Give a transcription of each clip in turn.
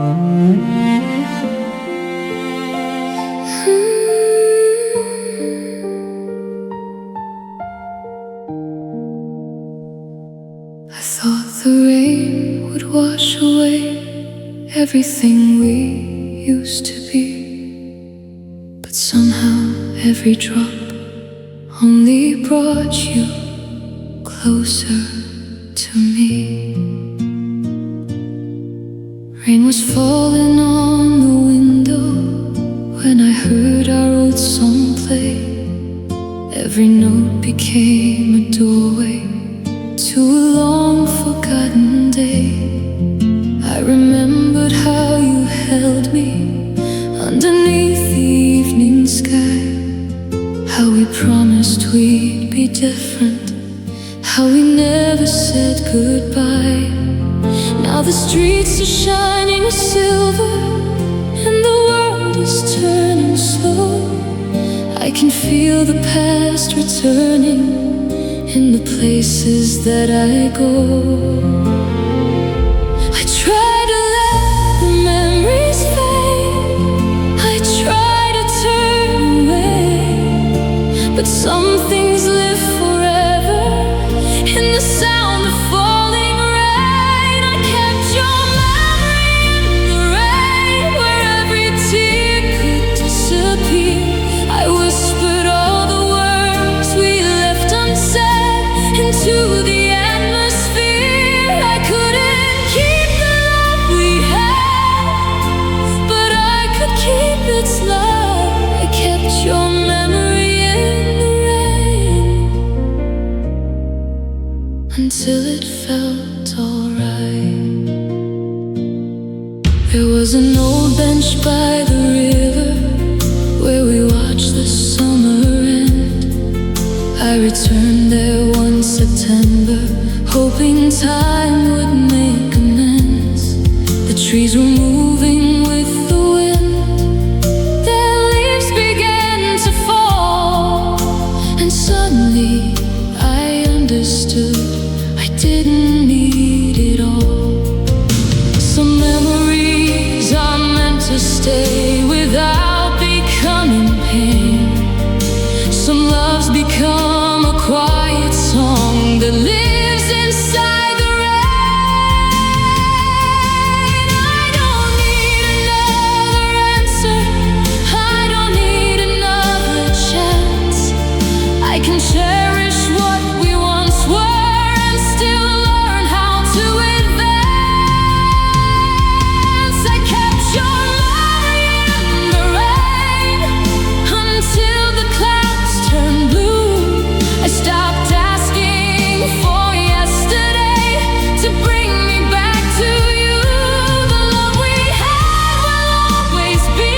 I thought the rain would wash away everything we used to be, but somehow every drop only brought you closer to me. Rain was falling on the window when I heard our old song play. Every note became a doorway to a long-forgotten day. I remembered how you held me underneath the evening sky, how we promised we'd be different, how we never said goodbye. Now the streets are shining silver and the world is turning slow. I can feel the past returning in the places that I go. I try to let the memories fade, I try to turn away, but some things live forever in the sound of falling rain. I kept your memory in the rain, where every tear could disappear. I whispered all the words we left unsaid into the atmosphere. I couldn't keep the love we had, but I could keep its love. I kept your memory in the rain until it felt alright. There was an old bench by the river where we watched the summer end. I returned there one September, hoping time would make amends. The trees were moving with the wind, their leaves began to fall, and suddenly I understood I didn't need it all. Some memories are meant to stay without becoming pain. Some loves become a quiet song that lives inside the rain. I don't need another answer, I don't need another chance. I can cherish what we once were and still learn how to advance. I kept your memory in the rain until the clouds turned blue. I stopped asking for yesterday to bring me back to you. The love we had will always be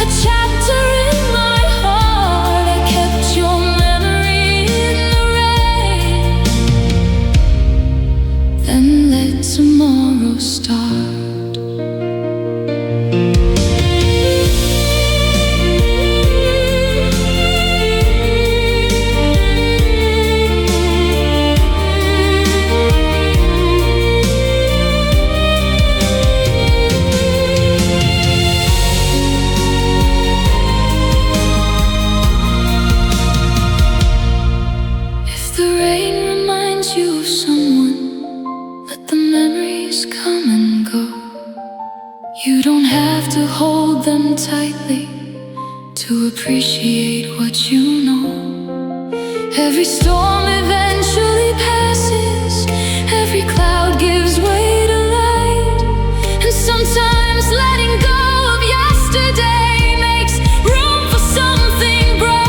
a chapter in my heart. I kept your memory in the rain, then let tomorrow start. If the rain reminds you of someone, let the memories come and go. You don't have to hold them tightly to appreciate what you know. Every storm eventually passes, every cloud gives way to light, and sometimes letting go of yesterday makes room for something bright.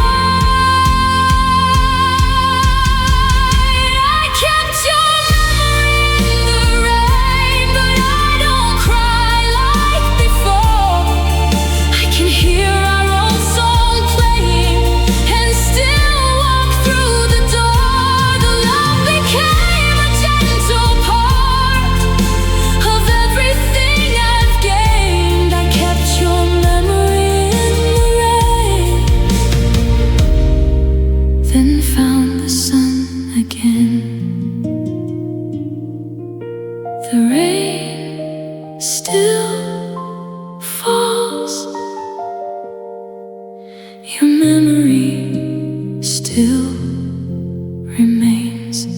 I kept your memory in the rain, but I don't cry like before. I can hear our old song playing and still walk through the door. days.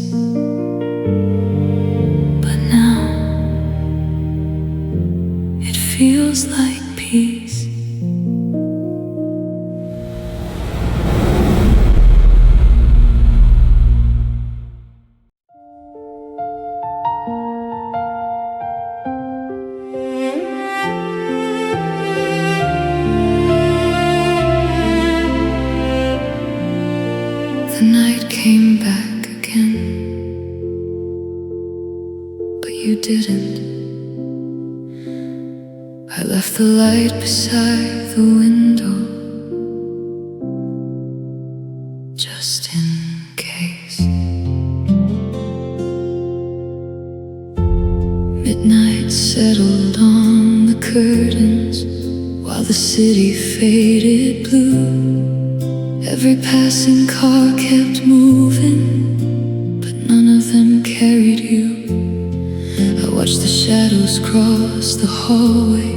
But now it feels like peace. The night came back again, but you didn't. I left the light beside the window, just in case. Midnight settled on the curtains while the city faded blue. Every passing car kept moving, but none of them carried you. I watched the shadows cross the hallway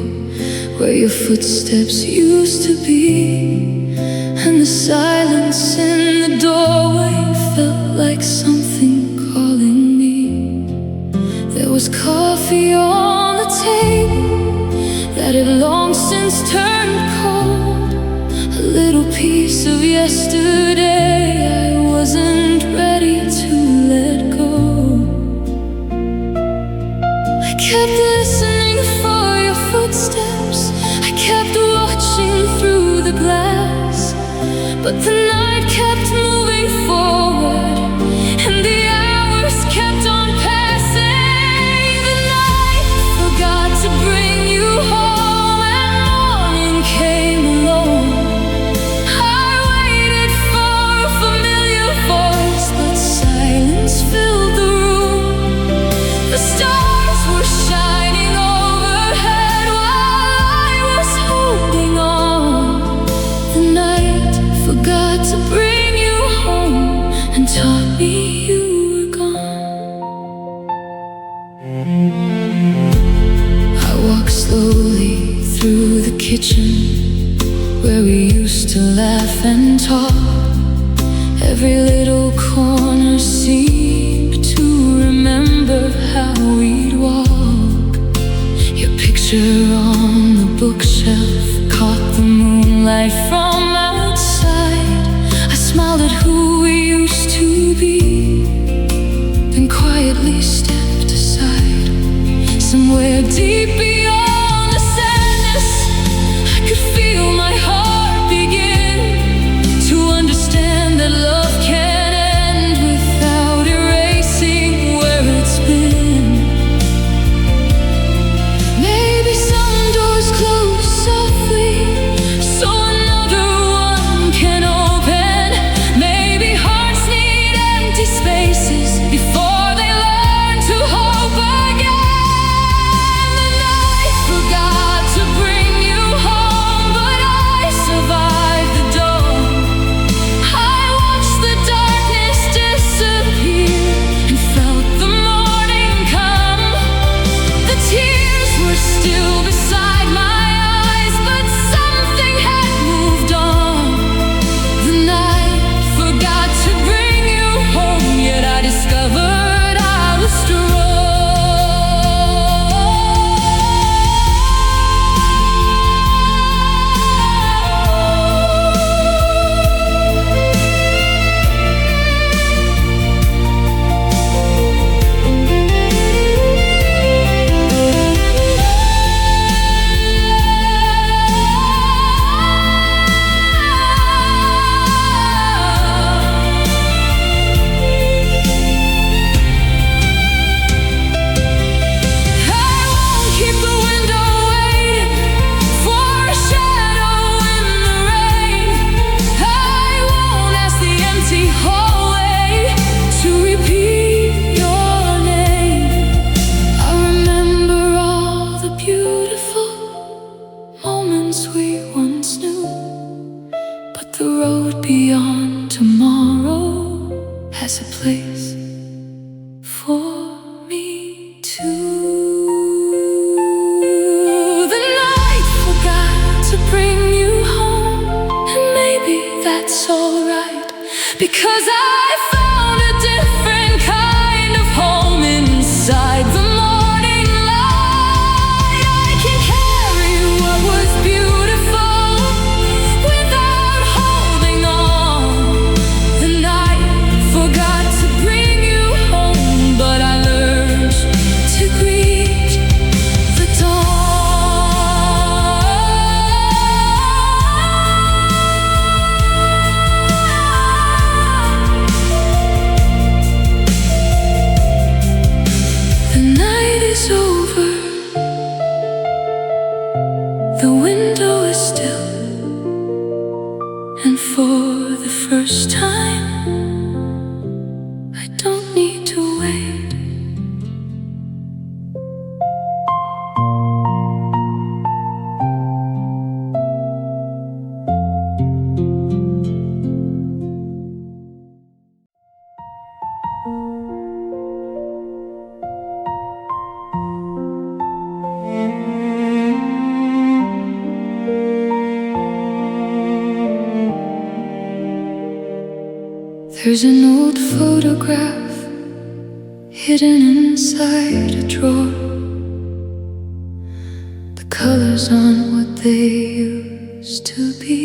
where your footsteps used to be, and the silence in the doorway felt like something calling me. There was coffee on the table that had long since turned cold. A little piece of yesterday I wasn't ready to let go. I kept listening for your footsteps, I kept watching through the glass, but the night kept moving forward and the hours kept on passing. The night forgot to bring you home and morning came alone. Filled the room. The stars were shining overhead while I was holding on. The night forgot to bring you home and taught me you were gone. I walked slowly through the kitchen where we used to laugh and talk. Every little corner seemed to remember how we'd walk. Your picture on the bookshelf caught the moonlight from outside. I smiled at who we used to be, then quietly stepped aside. Somewhere deep beyond the sadness, I could feel my heart begin to understand that love can't end without erasing where it's been. Maybe some doors close softly so another one can open. Maybe hearts need empty spaces before they learn to hope again. The is over, the window is still, and for the first time I don't need to wait. There's an old photograph hidden inside a drawer. The colors aren't what they used to be,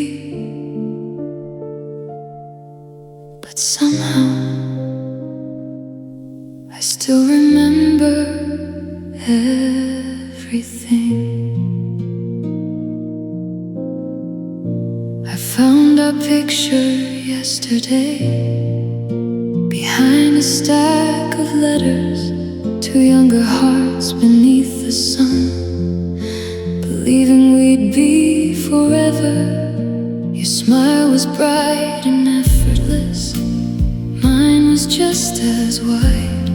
but somehow I still remember everything. I found our picture yesterday behind a stack of letters, two younger hearts beneath the sun, believing we'd be forever. Your smile was bright and effortless, mine was just as wide.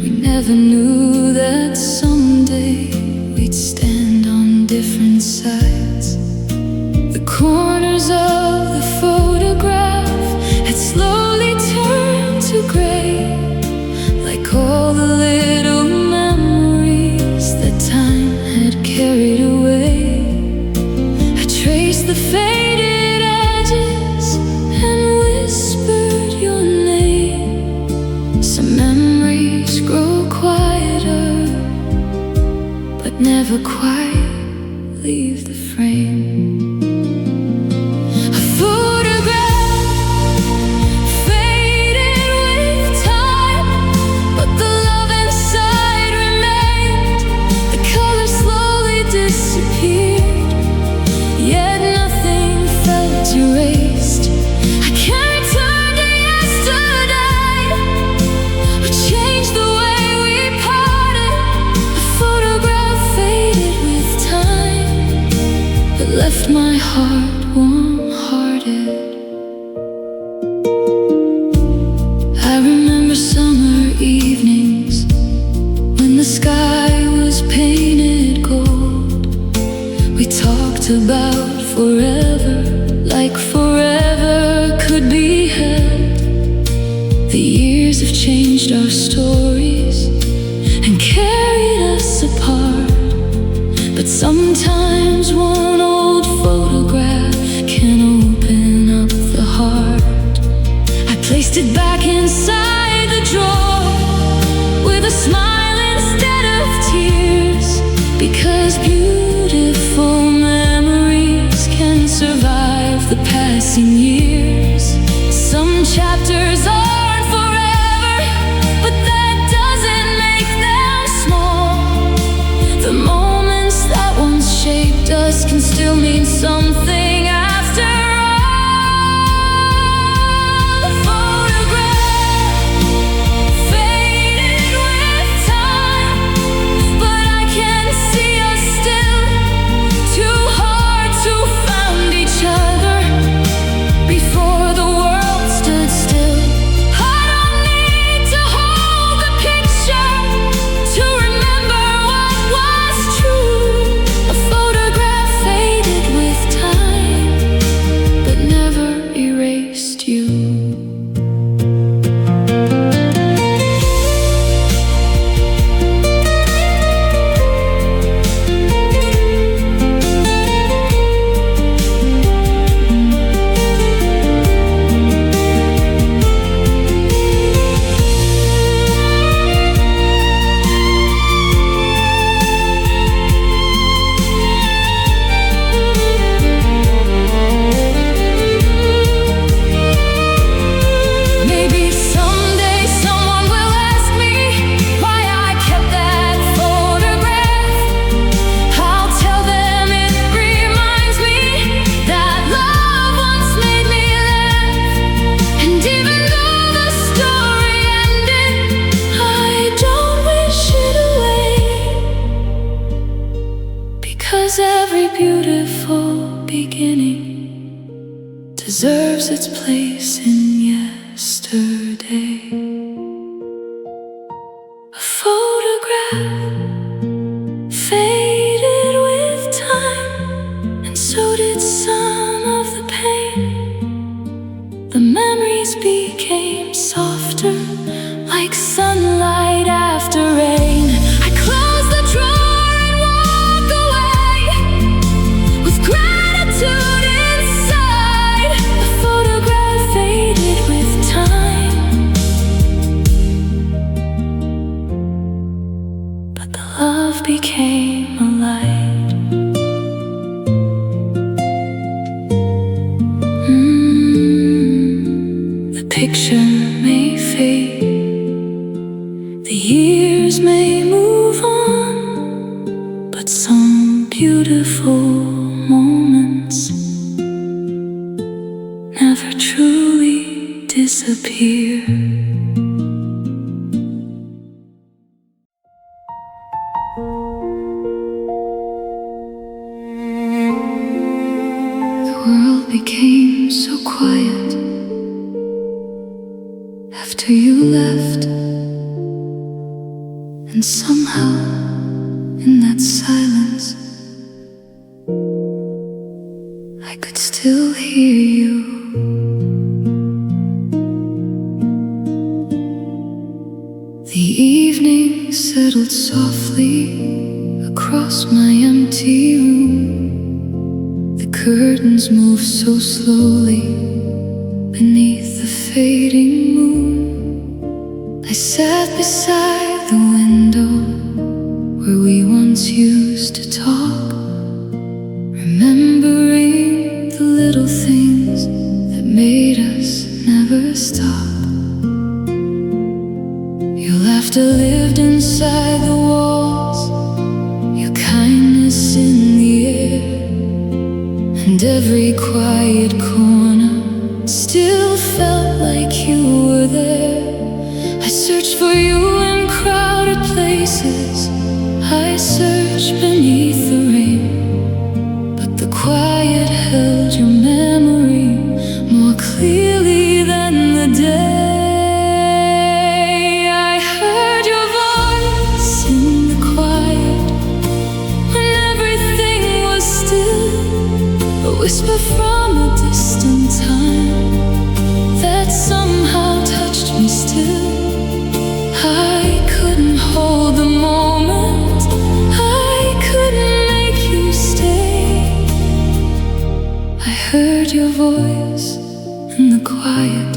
We never knew that someday we'd stand on different sides. The corners of the photograph had slowly turned to gray, like all the little memories that time had carried away. I traced the faded edges and whispered your name. Some memories grow quieter, but never quite leave the frame. Left my heart warm-hearted. I remember summer evenings when the sky was painted gold. We talked about forever, like forever could be held. The years have changed our stories and carried us apart, but sometimes one old photograph can open up the heart. I placed it back inside the drawer with a smile instead of tears, because beautiful memories can survive the passing years. Some chapters aren't forever, but that doesn't make them small. The moments that once shaped us can still mean something deserves its place in yesterday. A photograph faded with time, and so did some of the pain. The memories became softer, like sunlight after rain. I close the drawer and walk away with gratitude inside. The photograph faded with time, but the love became a light. The picture may fade, the years may move on, but some beautiful moments never truly disappear. The world became so quiet after you left, and somehow in that silence I could still hear you. The evening settled softly across my empty room. The curtains moved so slowly beneath the fading moon. I sat beside the window where we once used to talk, remembering the little things that made us never stop. Your laughter lived inside the walls, your kindness in the air, and every quiet corner still felt like you were there. I searched for you in crowded places, I searched beneath the rain, but the quiet held your memory more clearly than the day. I heard your voice in the quiet when everything was still, a whisper from a distant time that somehow touched me still. I couldn't hold the moment, I couldn't make you stay. I heard your voice in the quiet,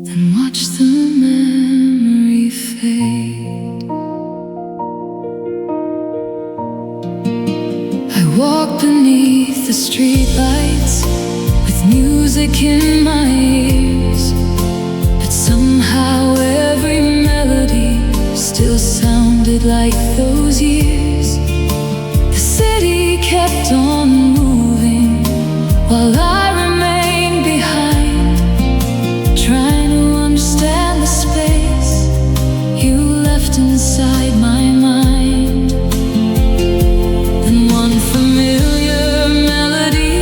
then watched the memory fade. I walked beneath the streetlights with music in my ears, but somehow every melody still sounded like those years. The city kept on moving while I remained behind, trying to understand the space you left inside my mind. Then one familiar melody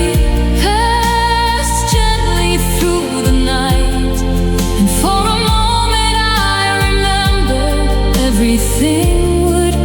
passed gently through the night, and for a moment I remembered everything would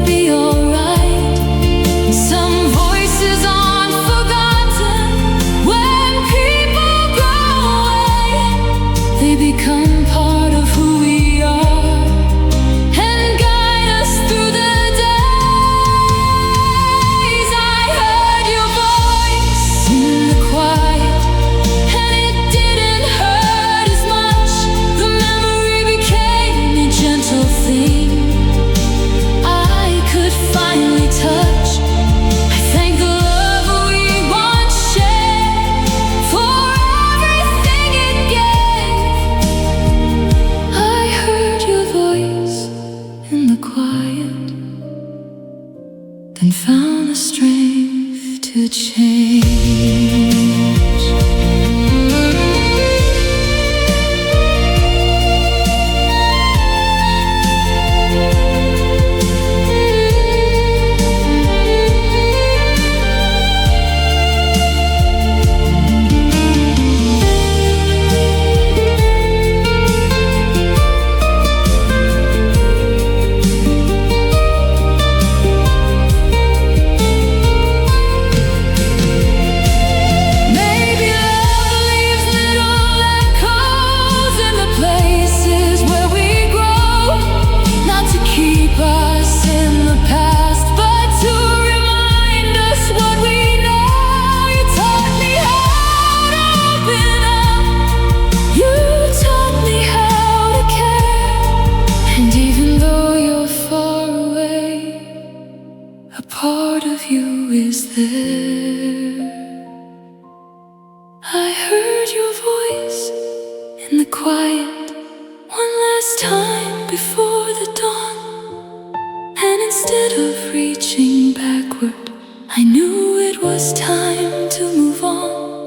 time before the dawn, and instead of reaching backward, I knew it was time to move on.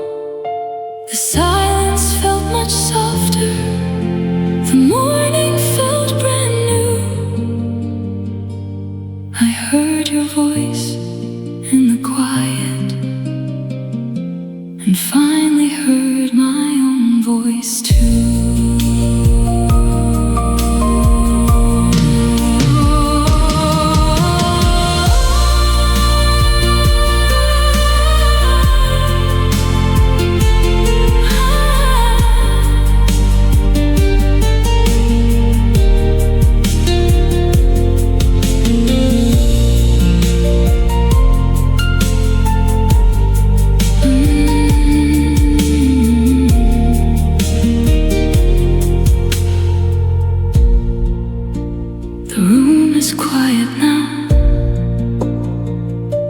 The silence felt much softer, the morning felt brand new. I heard your voice in the quiet, and finally heard my own voice too. It's quiet now,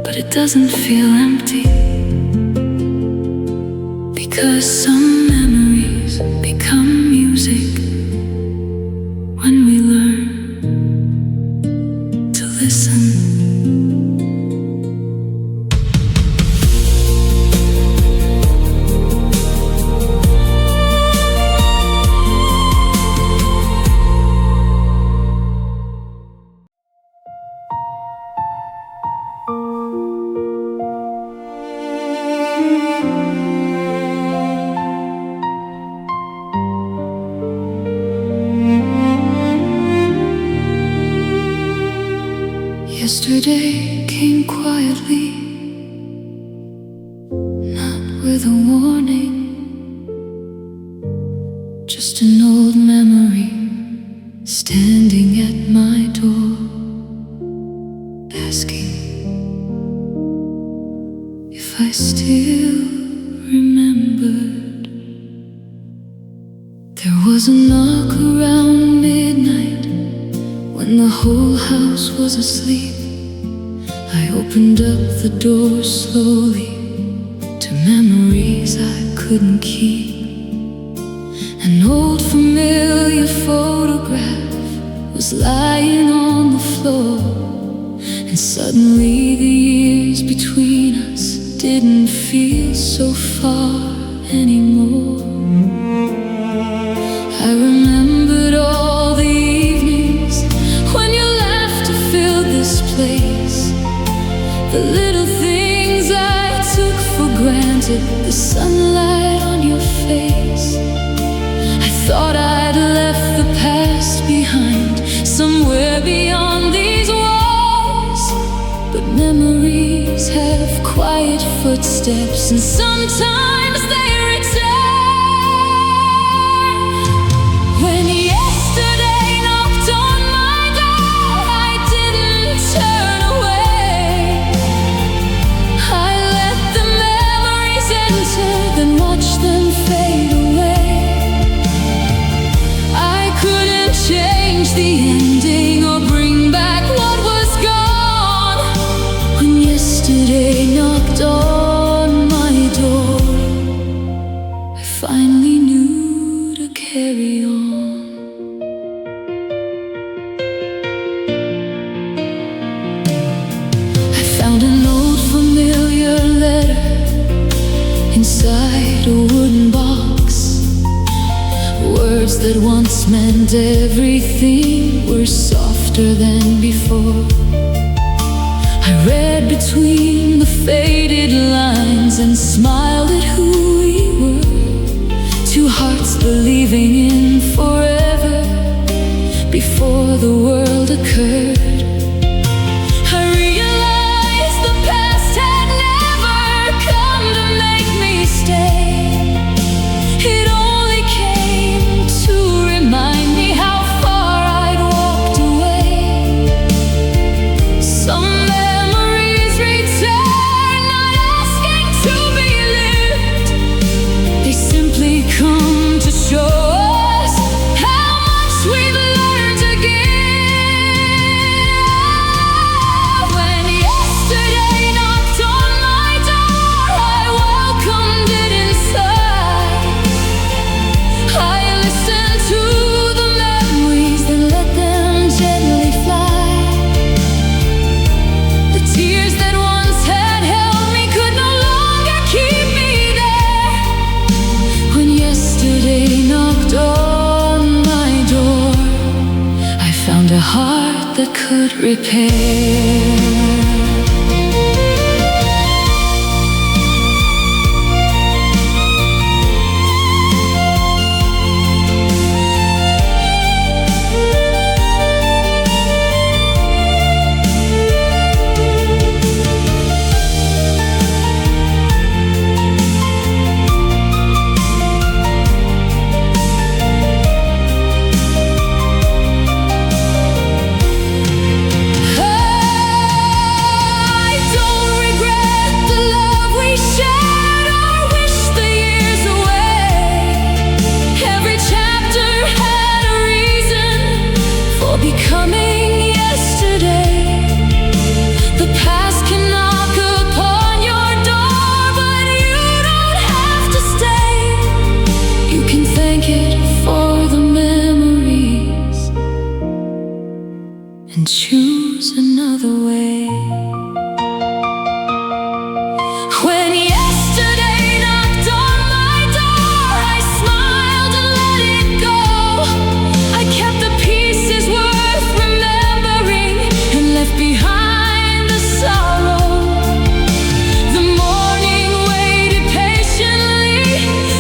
but it doesn't feel empty, because some memories become music when we learn to listen. Yesterday came quietly, not with a warning, just an old memory standing at my door, asking if I still remembered. There was a knock around midnight when the whole house was asleep. I opened up the door slowly to memories I couldn't keep. An old familiar photograph was lying on the floor, and suddenly the years between us didn't feel so far anymore. I remembered all the evenings when your laughter filled this place, the little things I took for granted, the sunlight on your face. I thought I'd left the past behind, somewhere beyond these walls, but memories have quiet footsteps, and sometimes they return. When yesterday knocked on my door, I didn't turn away. I let the memories enter, then watched them fade away. I couldn't change the ending or bring back what was gone. When yesterday knocked on my door, I finally knew to carry on. I found an old familiar letter inside a wooden box. Words that once meant everything were softer than before. I read between the faded lines and smiled at who we were. Two hearts believing in forever before the world occurred. I realized the past had never come to make me stay. It only came to remind me how far I'd walked away. Some memories return, not asking to be lived. They simply come to show us how much we've learned to give. heart that could repair. Becoming yesterday, the past can knock upon your door, but you don't have to stay. You can thank it for the memories and choose another way. When yesterday knocked on my door, I smiled and let it go. I kept the pieces worth remembering and left behind the sorrow. The morning waited patiently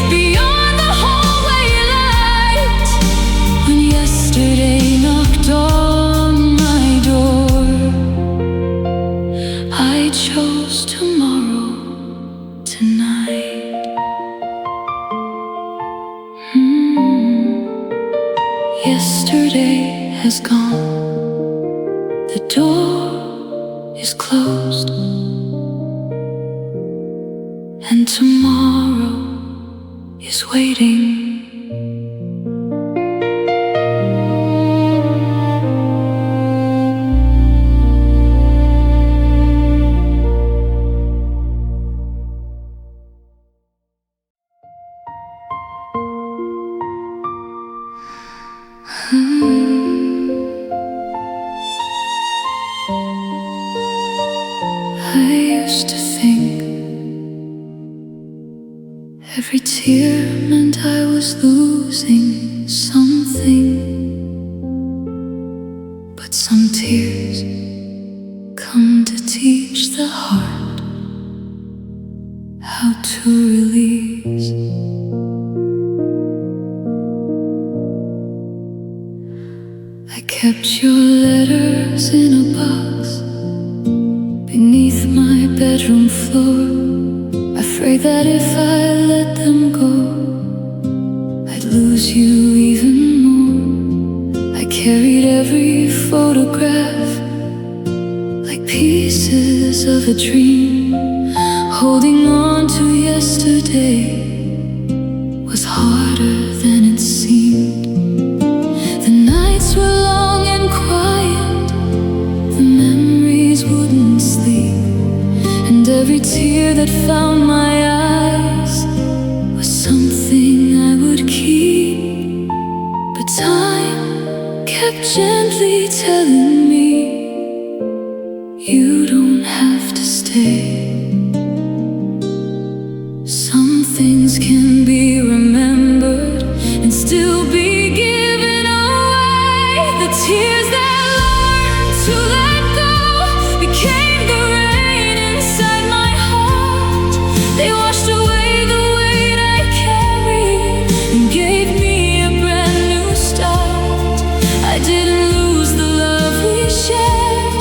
beyond the hallway light. When yesterday knocked on my door, I chose tomorrow tonight. Yesterday has gone, the door is closed, and tomorrow is waiting. I used to think every tear meant I was losing something, but some tears come to teach the heart how to release. I kept your letters in a box beneath my bedroom floor, afraid that if I let them go, I'd lose you even more. I carried every photograph like pieces of a dream. Holding on to yesterday was harder than it seemed. The nights were long and quiet, the memories wouldn't sleep, and every tear that found my eyes was something I would keep. But time kept gently telling me, you don't have to stay. Some things can be remembered and still be given away. The tears that learned to let go became the rain inside my heart. They washed away the weight I carried and gave me a brand new start. I didn't lose the love we shared,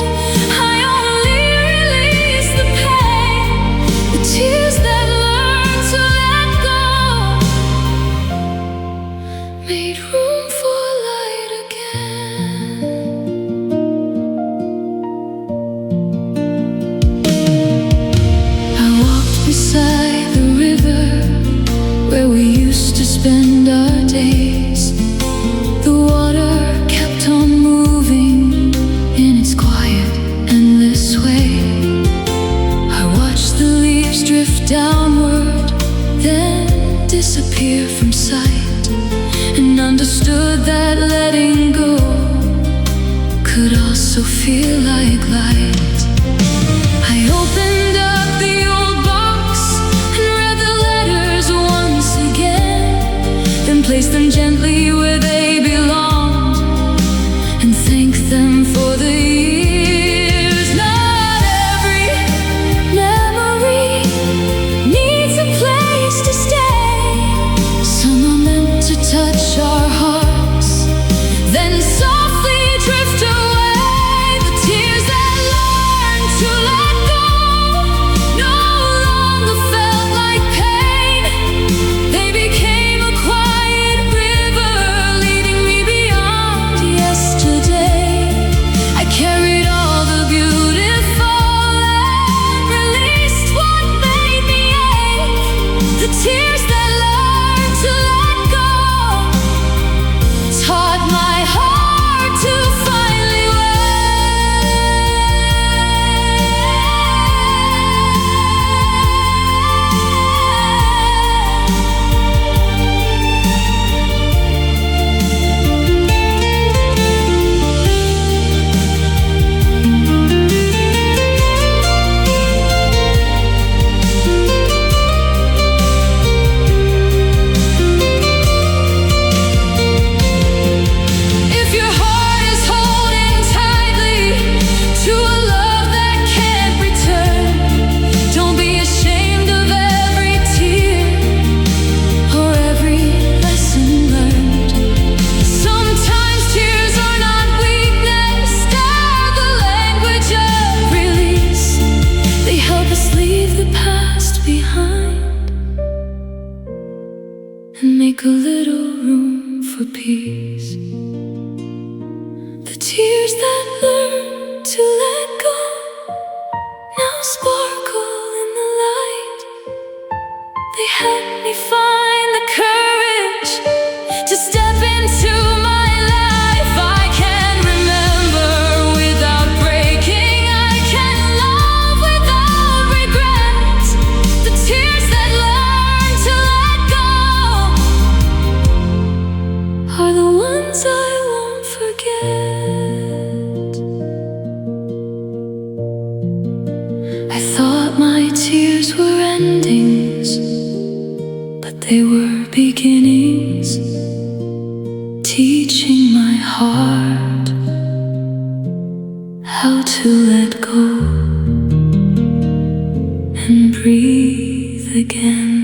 I only released the pain. The tears that learned to let go made room for light again. I walked beside the river where we used to spend our days. The water kept on moving in its quiet, endless way. I watched the leaves drift downward, then disappear from sight, and understood that letting go could also feel like light. I opened up the old box and read the letters once again, then placed them gently where they belonged, and thanked them tears that learn to let go now sparkle in the light. They help me find the courage to step into my life. I can remember without breaking. I can love without regret. The tears that learn to let go are the ones I won't forget. I thought my tears were endings, but they were beginnings, teaching my heart how to let go and breathe again.